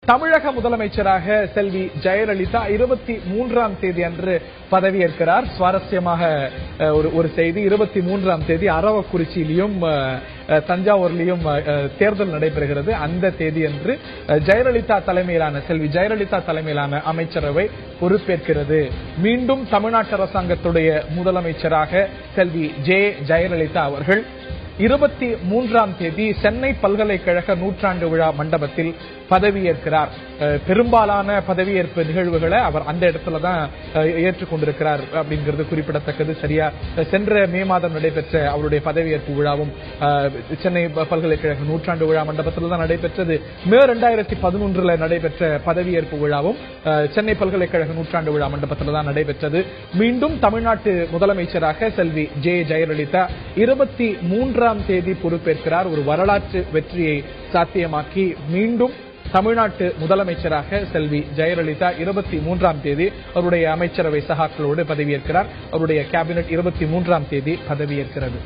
தமிழக முதலமைச்சராக செல்வி ஜெயலலிதா 23ஆம் தேதி அன்று பதவியேற்கிறார். சுவாரஸ்யமாக ஒரு செய்தி, 23ஆம் தேதி அரவக்குறிச்சியிலும் தஞ்சாவூர்லயும் தேர்தல் நடைபெறுகிறது. அந்த தேதி அன்று செல்வி ஜெயலலிதா தலைமையிலான அமைச்சரவை பொறுப்பேற்கிறது. மீண்டும் தமிழ்நாட்டு அரசாங்கத்துடைய முதலமைச்சராக செல்வி ஜெயலலிதா அவர்கள் 23ஆம் தேதி சென்னை பல்கலைக்கழக நூற்றாண்டு விழா மண்டபத்தில் பதவியேற்கிறார். பெரும்பாலான பதவியேற்பு நிகழ்வுகளை அவர் அந்த இடத்துல தான் ஏற்றுக்கொண்டிருக்கிறார் அப்படிங்கிறது குறிப்பிடத்தக்கது. சரியா சென்ற மே மாதம் நடைபெற்ற அவருடைய பதவியேற்பு விழாவும் சென்னை பல்கலைக்கழக நூற்றாண்டு விழா மண்டபத்தில் தான் நடைபெற்றது. மே 2011 நடைபெற்ற பதவியேற்பு விழாவும் சென்னை பல்கலைக்கழக நூற்றாண்டு விழா மண்டபத்தில் தான் நடைபெற்றது. மீண்டும் தமிழ்நாட்டு முதலமைச்சராக செல்வி ஜெயலலிதா 23ஆம் தேதி பொறுப்பேற்கிறார். ஒரு வரலாற்று வெற்றியை சாத்தியமாக்கி மீண்டும் தமிழ்நாட்டு முதலமைச்சராக செல்வி ஜெயலலிதா 23ஆம் தேதி அவருடைய அமைச்சரவை சகாக்களோடு பதவியேற்கிறார். அவருடைய கேபினெட் 23ஆம் தேதி பதவியேற்கிறது.